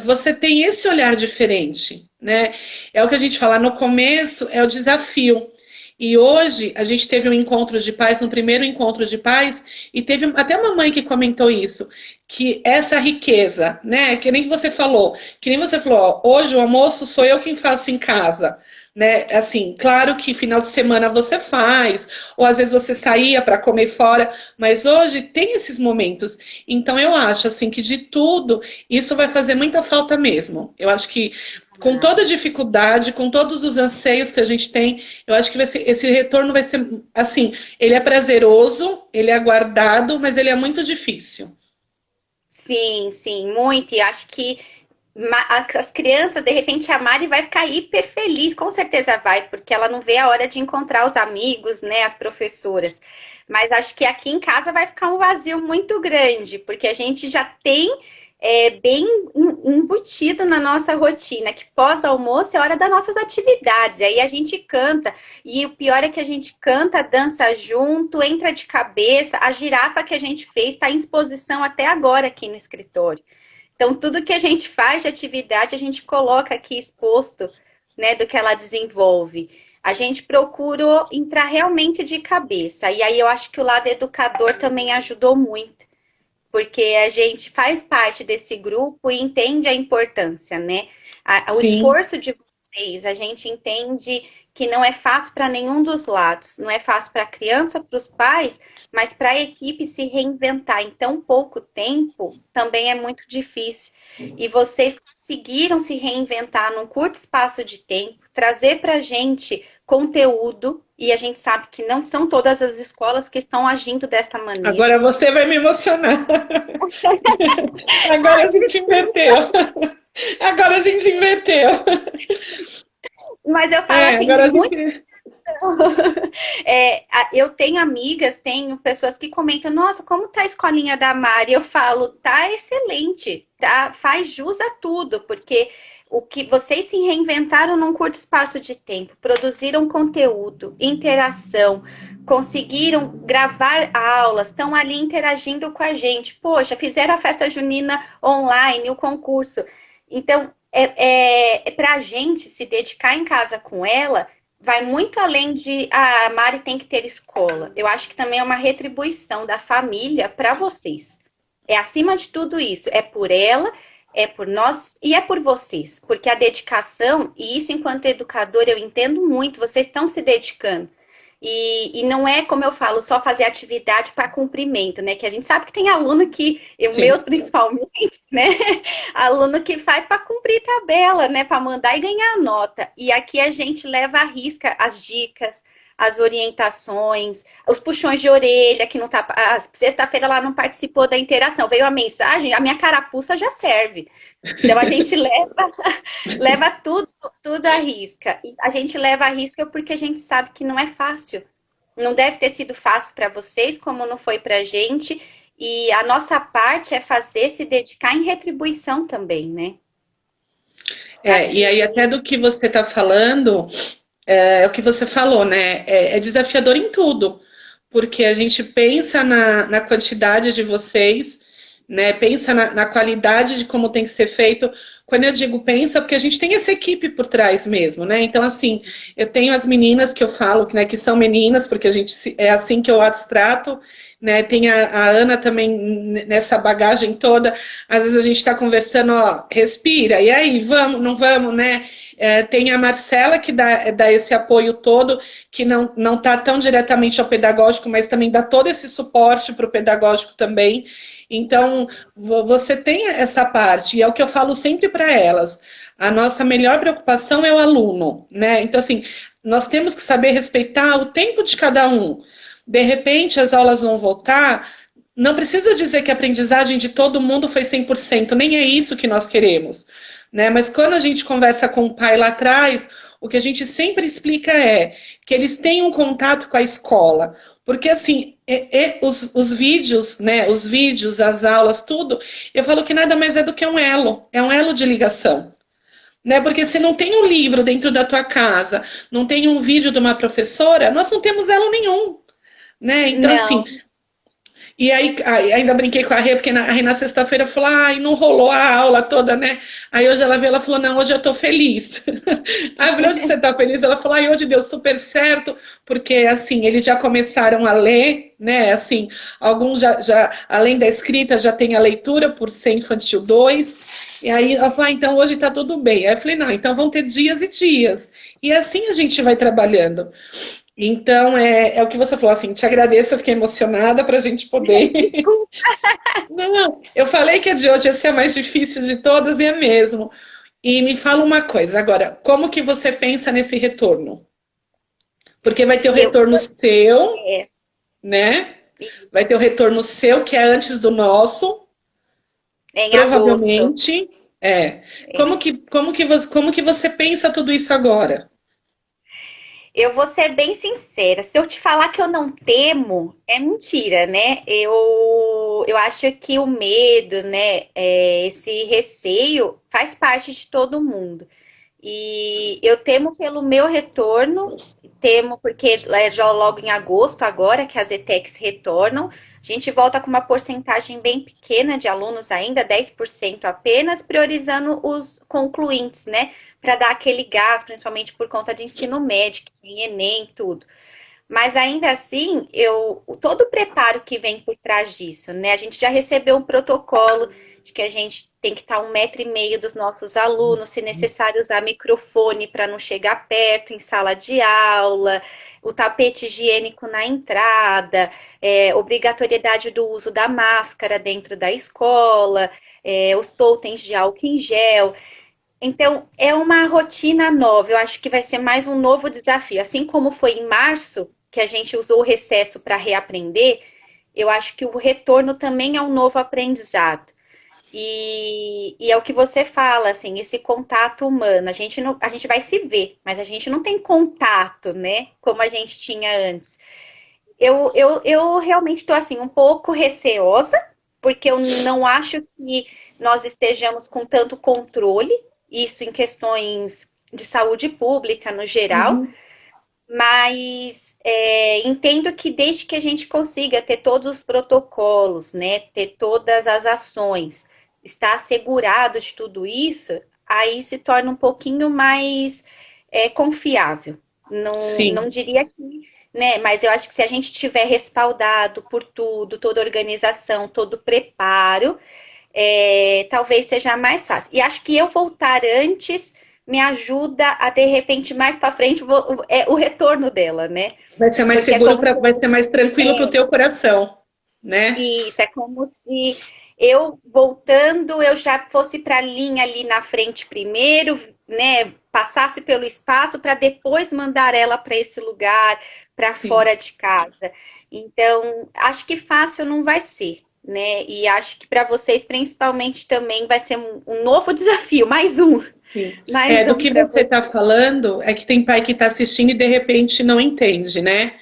você tem esse olhar diferente, né? É o que a gente fala, no começo é o desafio. E hoje a gente teve um encontro de pais, um primeiro encontro de pais, e teve até uma mãe que comentou isso, que essa riqueza, né? Que nem você falou, ó, hoje o almoço sou eu quem faço em casa. Né? Assim, claro que final de semana você faz, ou às vezes você saía para comer fora, mas hoje tem esses momentos. Então eu acho assim que de tudo isso vai fazer muita falta mesmo. Eu acho que com toda a dificuldade, com todos os anseios que a gente tem, eu acho que esse retorno vai ser assim, ele é prazeroso, ele é aguardado, mas ele é muito difícil. Sim, sim, muito. E acho que as crianças, de repente, a Mari vai ficar hiper feliz, com certeza vai, porque ela não vê a hora de encontrar os amigos, né, as professoras. Mas acho que aqui em casa vai ficar um vazio muito grande, porque a gente já tem bem embutido na nossa rotina, que pós-almoço é hora das nossas atividades, aí a gente canta, e o pior é que a gente canta, dança junto, entra de cabeça, a girafa que a gente fez está em exposição até agora aqui no escritório. Então, tudo que a gente faz de atividade, a gente coloca aqui exposto, né, do que ela desenvolve. A gente procura entrar realmente de cabeça. E aí eu acho que o lado educador também ajudou muito, porque a gente faz parte desse grupo e entende a importância, né? O Sim, esforço de vocês, a gente entende que não é fácil para nenhum dos lados. Não é fácil para a criança, para os pais, mas para a equipe se reinventar em tão pouco tempo também é muito difícil. E vocês conseguiram se reinventar num curto espaço de tempo, trazer para a gente conteúdo, e a gente sabe que não são todas as escolas que estão agindo desta maneira. agora você vai me emocionar. Agora a gente inverteu. Agora a gente inverteu. Mas eu falo É, assim, de agora a muito. gente. Eu tenho amigas, tenho pessoas que comentam, nossa, como tá a escolinha da Mari? Eu falo, tá excelente, tá, faz jus a tudo, porque o que vocês se reinventaram num curto espaço de tempo, produziram conteúdo, interação, conseguiram gravar aulas, estão ali interagindo com a gente. Poxa, fizeram a festa junina online, o concurso. Então, para a gente se dedicar em casa com ela, vai muito além de a Mari tem que ter escola. Eu acho que também é uma retribuição da família para vocês. É acima de tudo isso. É por ela, é por nós e é por vocês. Porque a dedicação, e isso enquanto educador eu entendo muito, vocês estão se dedicando. E não é, como eu falo, só fazer atividade para cumprimento, né? Que a gente sabe que tem aluno que, Sim. meus principalmente, né? Aluno que faz para cumprir tabela, né? Para mandar e ganhar nota. E aqui a gente leva à risca as dicas, as orientações, os puxões de orelha, que não tá. Sexta-feira ela não participou da interação, veio a mensagem, a minha carapuça já serve. Então a gente leva tudo à risca. E a gente leva à risca porque a gente sabe que não é fácil. Não deve ter sido fácil para vocês, como não foi para a gente. E a nossa parte é fazer, se dedicar em retribuição também, né? Acho E que aí até do que você está falando, é o que você falou, né? É desafiador em tudo, porque a gente pensa na quantidade de vocês, né? Pensa na qualidade de como tem que ser feito. Quando eu digo pensa, porque a gente tem essa equipe por trás mesmo, né? Então, assim, eu tenho as meninas que eu falo, né, que são meninas, porque a gente é assim que eu as trato, né? Tem a Ana também nessa bagagem toda. Às vezes a gente está conversando, ó, respira, e aí, vamos, não vamos, né? Tem a Marcela que dá esse apoio todo, que não está tão diretamente ao pedagógico, mas também dá todo esse suporte para o pedagógico também. Então, você tem essa parte, e é o que eu falo sempre para elas. A nossa melhor preocupação é o aluno, né? Então, assim, nós temos que saber respeitar o tempo de cada um. De repente, as aulas vão voltar. Não precisa dizer que a aprendizagem de todo mundo foi 100%, nem é isso que nós queremos. Né? Mas quando a gente conversa com o pai lá atrás, o que a gente sempre explica é que eles tenham contato com a escola. Porque, assim, os vídeos, né, os vídeos, as aulas, tudo, eu falo que nada mais é do que um elo. É um elo de ligação. Né? Porque se não tem um livro dentro da tua casa, não tem um vídeo de uma professora, nós não temos elo nenhum. Né? Então, assim, não. e aí, ainda brinquei com a Rê, porque a Rê na sexta-feira falou, ai, não rolou a aula toda, né? Aí hoje ela veio, ela falou, não, hoje eu tô feliz. Aí eu falei, hoje você tá feliz? Ela falou, ai, hoje deu super certo, porque, assim, eles já começaram a ler, né? Assim, alguns além da escrita, já tem a leitura, por ser infantil 2. E aí ela falou, ah, então hoje tá tudo bem. Aí eu falei, não, então vão ter dias e dias. E assim a gente vai trabalhando. Então, é o que você falou, assim, te agradeço, eu fiquei emocionada para a gente poder. Não, eu falei que a de hoje ia ser a mais difícil de todas e é mesmo. E me fala uma coisa, agora, como que você pensa nesse retorno? Porque vai ter o Eu retorno seu, é, né? Vai ter o retorno seu, que é antes do nosso, em agosto. provavelmente. É. Como que você pensa tudo isso agora? Eu vou ser bem sincera. Se eu te falar que eu não temo, é mentira, né? Eu acho que o medo, né, esse receio faz parte de todo mundo. E eu temo pelo meu retorno, temo porque é já logo em agosto, agora que as ETECs retornam, a gente volta com uma porcentagem bem pequena de alunos ainda, 10% apenas, priorizando os concluintes, né? Para dar aquele gás, principalmente por conta de ensino médio, que tem Enem, tudo. Mas ainda assim, todo o preparo que vem por trás disso, né? A gente já recebeu um protocolo de que a gente tem que estar 1,5 m dos nossos alunos, se necessário usar microfone para não chegar perto em sala de aula, o tapete higiênico na entrada, obrigatoriedade do uso da máscara dentro da escola, os totens de álcool em gel. Então, é uma rotina nova. Eu acho que vai ser mais um novo desafio. Assim como foi em março, que a gente usou o recesso para reaprender, eu acho que o retorno também é um novo aprendizado. E é o que você fala, assim, esse contato humano. A gente vai se ver, mas a gente não tem contato, né? Como a gente tinha antes. Eu realmente estou, assim, um pouco receosa, porque eu não acho que nós estejamos com tanto controle, isso em questões de saúde pública no geral, Uhum. mas entendo que desde que a gente consiga ter todos os protocolos, né, ter todas as ações, estar assegurado de tudo isso, aí se torna um pouquinho mais confiável. Não Sim. diria que, né, mas eu acho que se a gente tiver respaldado por tudo, toda organização, todo preparo, talvez seja mais fácil. E acho que eu voltar antes me ajuda a, de repente, mais para frente, é o retorno dela, né? Vai ser mais Porque seguro, vai ser mais tranquilo para o teu coração, né? isso, é como se eu voltando, eu já fosse para a linha ali na frente primeiro, né? Passasse pelo espaço para depois mandar ela para esse lugar, para Sim. fora de casa. Então, acho que fácil não vai ser, né? E acho que para vocês, principalmente, também vai ser um novo desafio, mais um. Sim. Mais É, do um que para você vocês. está falando é que tem pai que está assistindo e de repente não entende, né?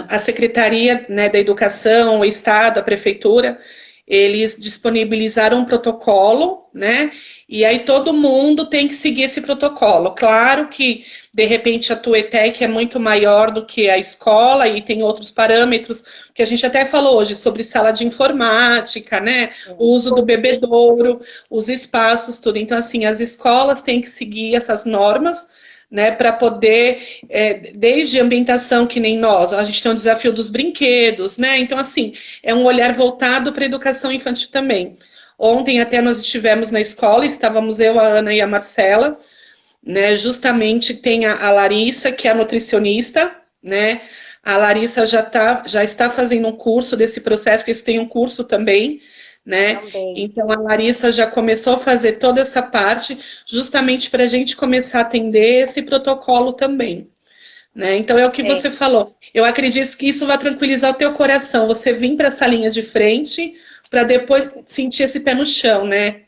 A Secretaria, né, da Educação, o Estado, a Prefeitura, eles disponibilizaram um protocolo, né? E aí todo mundo tem que seguir esse protocolo. Claro que, de repente, a tua ETEC é muito maior do que a escola e tem outros parâmetros, que a gente até falou hoje sobre sala de informática, né? O uso do bebedouro, os espaços, tudo. Então, assim, as escolas têm que seguir essas normas, né, para poder, desde ambientação, que nem nós, a gente tem um desafio dos brinquedos, né? Então, assim, é um olhar voltado para a educação infantil também. Ontem até nós estivemos na escola, estávamos eu, a Ana e a Marcela, né? Justamente tem a Larissa, que é a nutricionista, né? A Larissa já está fazendo um curso desse processo, porque isso tem um curso também, né? Também. Então a Larissa já começou a fazer toda essa parte, justamente para a gente começar a atender esse protocolo também. Né? Então é o que É. você falou. Eu acredito que isso vai tranquilizar o teu coração. Você vir para essa linha de frente para depois sentir esse pé no chão, né?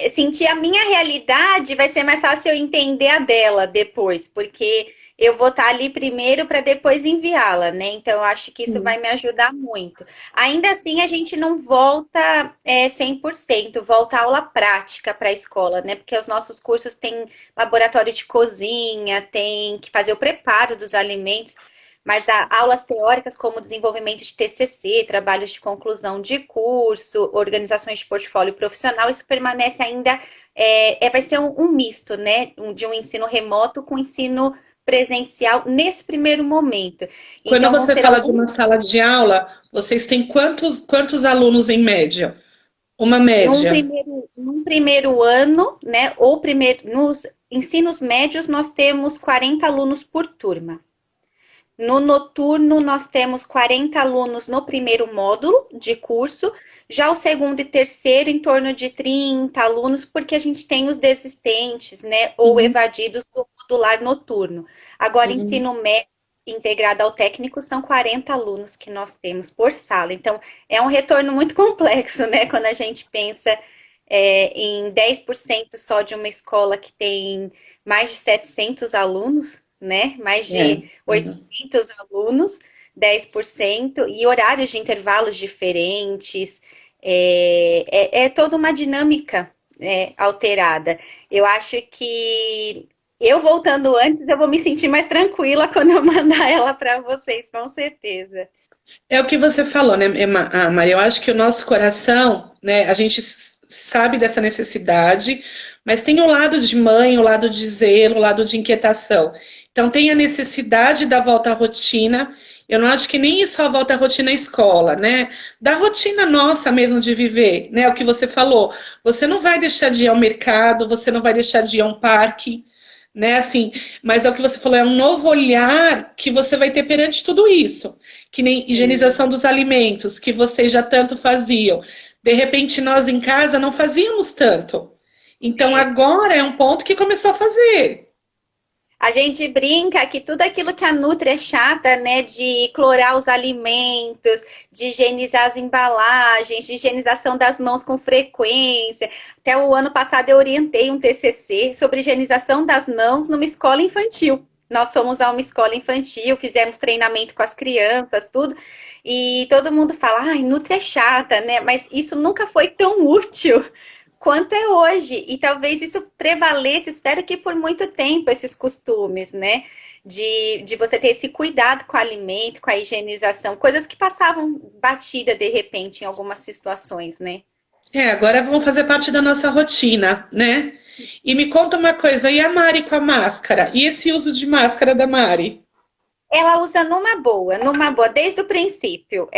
Sentir a minha realidade vai ser mais fácil eu entender a dela depois, porque eu vou estar ali primeiro para depois enviá-la, né? Então, eu acho que isso vai Sim. me ajudar muito. Ainda assim, a gente não volta 100%, volta a aula prática para a escola, né? Porque os nossos cursos têm laboratório de cozinha, tem que fazer o preparo dos alimentos. Mas há aulas teóricas como desenvolvimento de TCC, trabalhos de conclusão de curso, organizações de portfólio profissional, isso permanece ainda, vai ser um misto, né? De um ensino remoto com ensino presencial nesse primeiro momento. Quando Então, vão você ser fala de alguns uma sala de aula, vocês têm quantos alunos em média? Uma média. num primeiro ano, né? Ou primeiro, nos ensinos médios, nós temos 40 alunos por turma. No noturno, nós temos 40 alunos no primeiro módulo de curso, já o segundo e terceiro, em torno de 30 alunos, porque a gente tem os desistentes, né, ou Uhum, evadidos do modular noturno. Agora, uhum. ensino médio integrado ao técnico, são 40 alunos que nós temos por sala. Então, é um retorno muito complexo, né, quando a gente pensa em 10% só de uma escola que tem mais de 700 alunos, né? Mais É. de Uhum. 800 alunos, 10%, e horários de intervalos diferentes. É toda uma dinâmica alterada. Eu acho que eu voltando antes, eu vou me sentir mais tranquila quando eu mandar ela para vocês, com certeza. É o que você falou, né, Maria? Eu acho que o nosso coração, né, a gente sabe dessa necessidade, mas tem o lado de mãe, o lado de zelo, o lado de inquietação. Então, tem a necessidade da volta à rotina. Eu não acho que nem só a volta à rotina à escola, né? Da rotina nossa mesmo de viver, né? O que você falou. Você não vai deixar de ir ao mercado, você não vai deixar de ir a um parque, né? Assim, mas é o que você falou, é um novo olhar que você vai ter perante tudo isso. Que nem higienização dos alimentos, que vocês já tanto faziam. De repente, nós em casa não fazíamos tanto. Então, É. agora é um ponto que começou a fazer. A gente brinca que tudo aquilo que a Nutri é chata, né, de clorar os alimentos, de higienizar as embalagens, de higienização das mãos com frequência. Até o ano passado eu orientei um TCC sobre higienização das mãos numa escola infantil. Nós fomos a uma escola infantil, fizemos treinamento com as crianças, tudo. E todo mundo fala, ai, Nutri é chata, né? Mas isso nunca foi tão útil quanto é hoje. E talvez isso prevaleça, espero que por muito tempo, esses costumes, né? De você ter esse cuidado com o alimento, com a higienização, coisas que passavam batida de repente em algumas situações, né? Agora vão fazer parte da nossa rotina, né? E me conta uma coisa, e a Mari com a máscara? E esse uso de máscara da Mari? Ela usa numa boa, desde o princípio.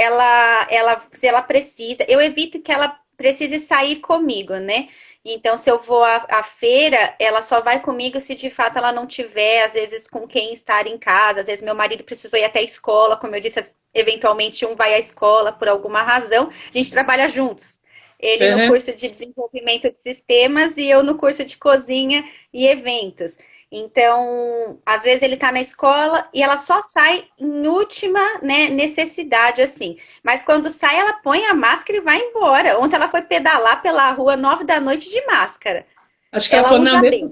Se ela precisa, eu evito que ela precise sair comigo, né? Então, se eu vou à feira, ela só vai comigo se de fato ela não tiver, às vezes, com quem estar em casa. Às vezes, meu marido precisou ir até a escola, como eu disse, eventualmente um vai à escola por alguma razão. A gente trabalha juntos. Ele no Uhum. curso de desenvolvimento de sistemas e eu no curso de cozinha e eventos. Então, às vezes ele está na escola e ela só sai em última, né, necessidade, assim. Mas quando sai, ela põe a máscara e vai embora. Ontem ela foi pedalar pela rua 9 da noite de máscara. Acho que ela Ela falou, não, usa bem.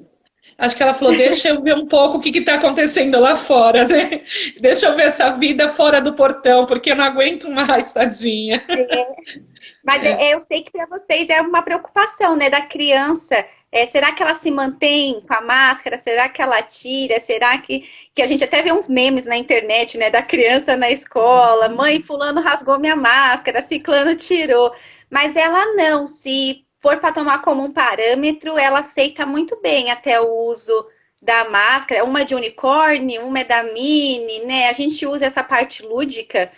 acho que ela falou, deixa eu ver um pouco o que está acontecendo lá fora, né? Deixa eu ver essa vida fora do portão, porque eu não aguento mais, tadinha. Mas eu sei que para vocês é uma preocupação, né, da criança. Será que ela se mantém com a máscara? Será que ela tira? Será que a gente até vê uns memes na internet, né, da criança na escola? Mãe, fulano rasgou minha máscara, ciclano tirou. Mas ela não. Se for para tomar como um parâmetro, ela aceita muito bem até o uso da máscara. Uma é de unicórnio, uma é da Mini, né? A gente usa essa parte lúdica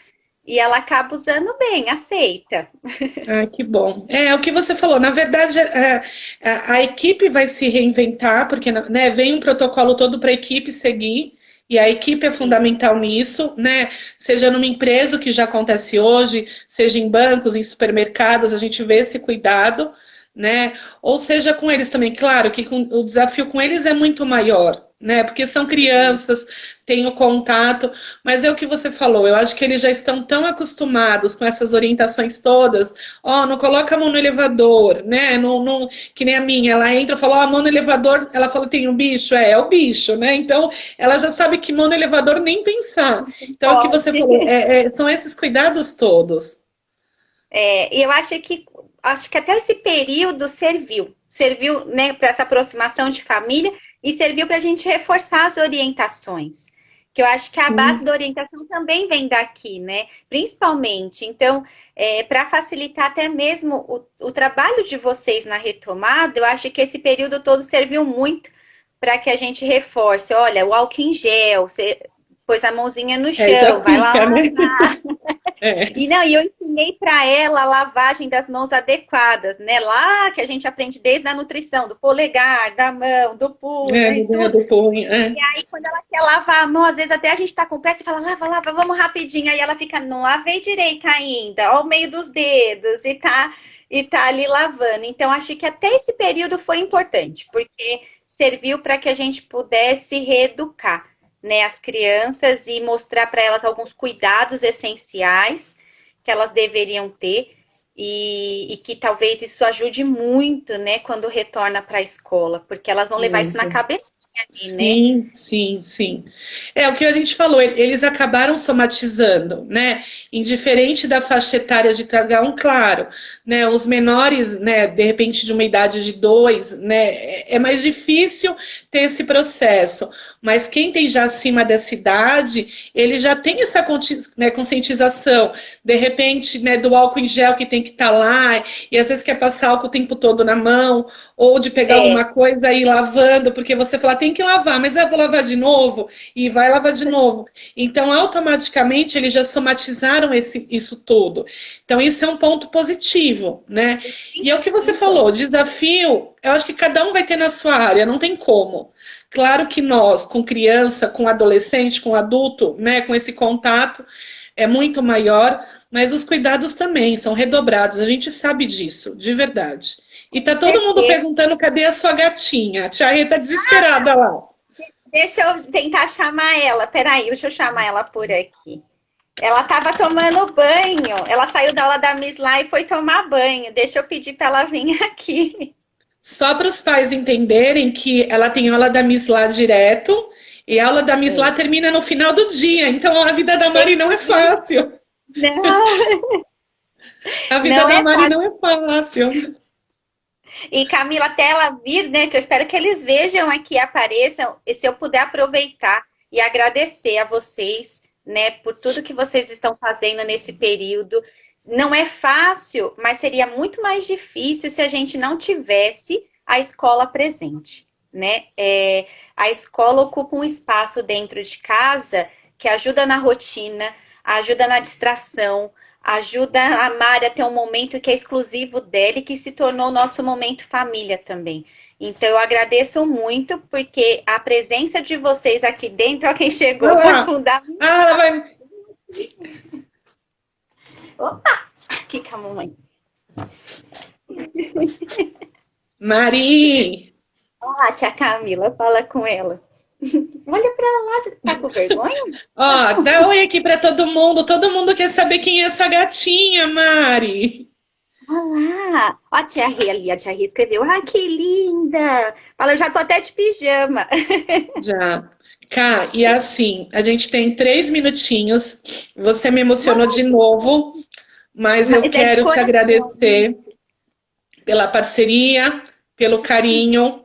e ela acaba usando bem, aceita. Ah, que bom. É o que você falou. Na verdade, a equipe vai se reinventar, porque né, vem um protocolo todo para a equipe seguir, e a equipe é fundamental nisso, né? Seja numa empresa, o que já acontece hoje, seja em bancos, em supermercados, a gente vê esse cuidado, né? Ou seja com eles também. Claro que o desafio com eles é muito maior, né? Porque são crianças, têm o contato, mas é o que você falou, eu acho que eles já estão tão acostumados com essas orientações todas. Ó, não coloca a mão no elevador, né? Que nem a minha, ela entra e fala, ó, a mão no elevador, ela fala, tem um bicho? É o bicho, né? Então, ela já sabe que mão no elevador nem pensar. Então, é o que você falou, são esses cuidados todos. E eu acho que até esse período serviu, né, para essa aproximação de família e serviu para a gente reforçar as orientações. Que eu acho que a base Sim. da orientação também vem daqui, né? Principalmente. Então, para facilitar até mesmo o trabalho de vocês na retomada, eu acho que esse período todo serviu muito para que a gente reforce. Olha, o álcool em gel, você pôs a mãozinha no É, já chão, vai lá. fica, né? É. E eu ensinei para ela a lavagem das mãos adequadas, né? Lá que a gente aprende desde a nutrição, do polegar, da mão, do punho e Do tudo. dedo, punho, E aí, quando ela quer lavar a mão, às vezes até a gente tá com pressa e fala, lava, lava, vamos rapidinho. Aí ela fica, não lavei direito ainda, ó, o meio dos dedos, e tá ali lavando. Então, acho que até esse período foi importante, porque serviu para que a gente pudesse reeducar, né, as crianças e mostrar para elas alguns cuidados essenciais que elas deveriam ter e que talvez isso ajude muito, né, quando retorna para a escola, porque elas vão levar isso na muito. cabeça ali, né? Sim, sim, sim. É o que a gente falou, eles acabaram somatizando, né? Indiferente da faixa etária de cada um, claro, né? Os menores, né, de repente de uma idade de 2, né, é mais difícil ter esse processo. Mas quem tem já acima dessa idade, ele já tem essa né, conscientização, de repente, né, do álcool em gel que tem que estar lá, e às vezes quer passar álcool o tempo todo na mão, ou de pegar alguma coisa e ir lavando, porque você fala, tem que lavar, mas eu vou lavar de novo, e vai lavar de novo. Então, automaticamente, eles já somatizaram isso tudo. Então, isso é um ponto positivo, né? E é o que você falou, desafio, eu acho que cada um vai ter na sua área, não tem como. Claro que nós, com criança, com adolescente, com adulto, né, com esse contato, é muito maior, mas os cuidados também são redobrados, a gente sabe disso, de verdade. E tá todo mundo perguntando cadê a sua gatinha? A tia Rê tá desesperada lá. Deixa eu tentar chamar ela. Peraí, deixa eu chamar ela por aqui. Ela estava tomando banho. Ela saiu da aula da Miss lá e foi tomar banho. Deixa eu pedir para ela vir aqui. Só para os pais entenderem que ela tem aula da Miss lá direto e a aula da Miss lá termina no final do dia. Então a vida da Mari não é fácil. Não. A vida Não da é Mari fácil. não é fácil. E Camila, até ela vir, né? Que eu espero que eles vejam aqui, apareçam. E se eu puder aproveitar e agradecer a vocês, né? Por tudo que vocês estão fazendo nesse período. Não é fácil, mas seria muito mais difícil se a gente não tivesse a escola presente, né? A escola ocupa um espaço dentro de casa que ajuda na rotina, ajuda na distração, ajuda a Mari a ter um momento que é exclusivo dela e que se tornou nosso momento família também. Então, eu agradeço muito, porque a presença de vocês aqui dentro, ó, quem chegou, foi fundamental. Ah, ela vai... Opa! Aqui com a mamãe. Mari! Olá, tia Camila, fala com ela. Olha pra lá, você tá com vergonha? Ó, dá oi aqui pra todo mundo quer saber quem é essa gatinha, Mari. Olá! Ó a tia Rê ali, a tia Rê escreveu, ah, que linda! Fala, eu já tô até de pijama. Já. Cá, e assim, a gente tem 3 minutinhos, você me emocionou de novo, mas eu quero te agradecer pela parceria, pelo carinho,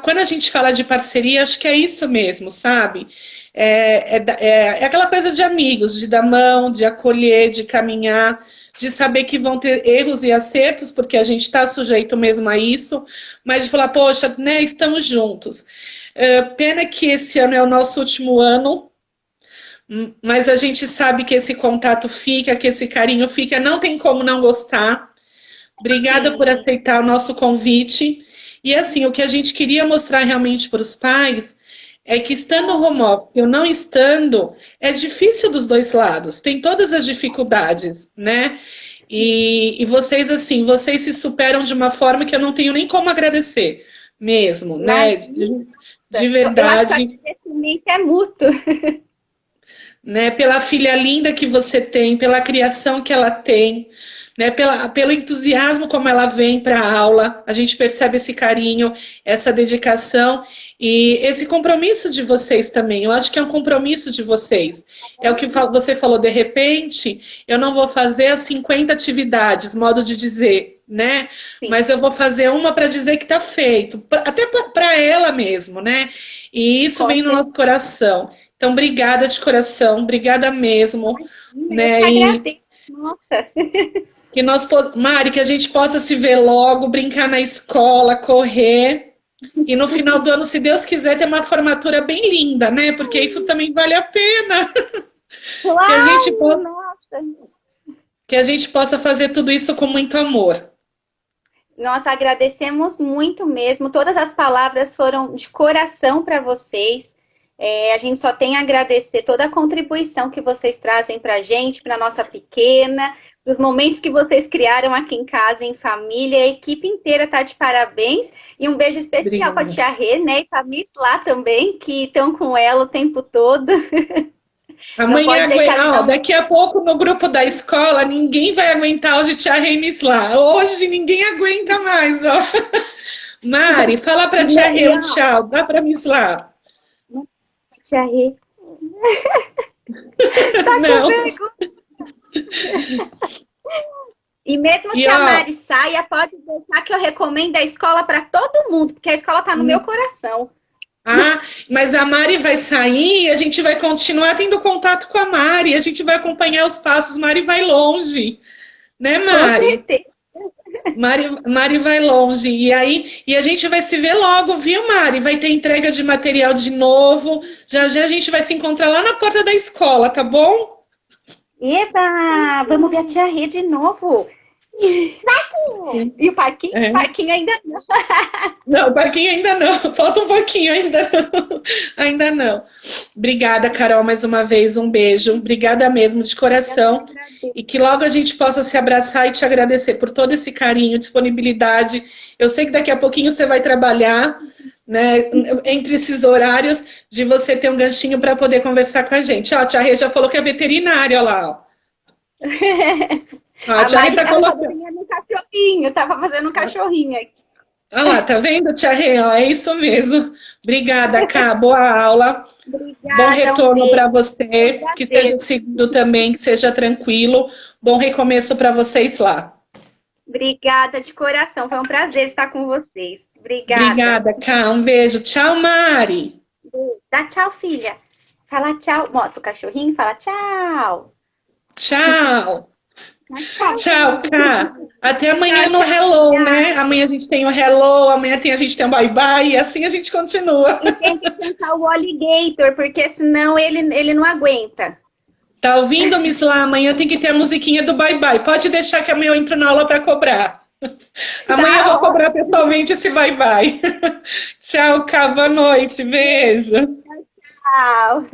quando a gente fala de parceria, acho que é isso mesmo, sabe? É aquela coisa de amigos, de dar mão, de acolher, de caminhar, de saber que vão ter erros e acertos, porque a gente está sujeito mesmo a isso, mas de falar, poxa, né, estamos juntos. Pena que esse ano é o nosso último ano, mas a gente sabe que esse contato fica, que esse carinho fica, não tem como não gostar. Obrigada por aceitar o nosso convite. E assim, o que a gente queria mostrar realmente para os pais é que estando no home office ou não estando, é difícil dos dois lados, tem todas as dificuldades, né? E vocês, assim, vocês se superam de uma forma que eu não tenho nem como agradecer mesmo, né? De verdade. Eu acho que o agradecimento é mútuo. Né? Pela filha linda que você tem, pela criação que ela tem, né, pelo entusiasmo como ela vem para a aula, a gente percebe esse carinho, essa dedicação e esse compromisso de vocês também. Eu acho que é um compromisso de vocês. É o que você falou, de repente, eu não vou fazer as 50 atividades, modo de dizer, né? Sim. Mas eu vou fazer uma para dizer que está feito, até para ela mesmo, né? E isso vem no nosso coração. Então, obrigada de coração, obrigada mesmo. Né? Nossa! Que Mari, que a gente possa se ver logo, brincar na escola, correr. E no final do ano, se Deus quiser, ter uma formatura bem linda, né? Porque isso também vale a pena. Claro, que a gente possa fazer tudo isso com muito amor. Nós agradecemos muito mesmo. Todas as palavras foram de coração para vocês. A gente só tem a agradecer toda a contribuição que vocês trazem para a gente, para a nossa pequena, os momentos que vocês criaram aqui em casa, em família. A equipe inteira está de parabéns. E um beijo especial para a tia Rê, né? E para a Miss lá também, que estão com ela o tempo todo. Amanhã, daqui a pouco no grupo da escola, ninguém vai aguentar hoje tia Rê e Miss lá. Hoje ninguém aguenta mais, ó. Mari, fala para a tia Rê um tchau. Dá para Miss lá. Tia Rê. Tá não. E mesmo que a Mari saia, pode deixar que eu recomendo a escola para todo mundo, porque a escola tá no meu coração. Ah, mas a Mari vai sair e a gente vai continuar tendo contato com a Mari, a gente vai acompanhar os passos, Mari vai longe, né, Mari? Com certeza. Mari vai longe, e a gente vai se ver logo, viu, Mari? Vai ter entrega de material de novo, já já a gente vai se encontrar lá na porta da escola, tá bom? Eba! Vamos ver a tia Rê de novo. E o parquinho? O parquinho ainda não. Não, o parquinho ainda não. Falta um pouquinho, ainda não. Ainda não. Obrigada, Carol, mais uma vez. Um beijo. Obrigada mesmo, de coração. E que logo a gente possa se abraçar e te agradecer por todo esse carinho, disponibilidade. Eu sei que daqui a pouquinho você vai trabalhar, né, entre esses horários, de você ter um ganchinho para poder conversar com a gente. Ó, a tia Rê já falou que é veterinária, ó lá, ó. A Mari tava fazendo um cachorrinho, tava fazendo um cachorrinho aqui. Olha lá, tá vendo, tia Rê? É isso mesmo. Obrigada, Cá. Boa aula. Obrigada, bom retorno para você. Que seja seguro também, que seja tranquilo. Bom recomeço para vocês lá. Obrigada de coração. Foi um prazer estar com vocês. Obrigada. Obrigada, Cá. Um beijo. Tchau, Mari. Dá tchau, filha. Fala tchau. Mostra o cachorrinho, fala tchau. Tchau. Tchau, Cá. Até amanhã no Hello, né? Amanhã a gente tem o Hello, amanhã a gente tem o Bye Bye, e assim a gente continua. E tem que tentar o Alligator, porque senão ele não aguenta. Tá ouvindo, Miss Lá? Amanhã tem que ter a musiquinha do Bye Bye. Pode deixar que amanhã eu entro na aula para cobrar. Amanhã eu Tá vou cobrar ótimo. pessoalmente esse Bye Bye. Tchau, Cá. Boa noite. Beijo. Tchau.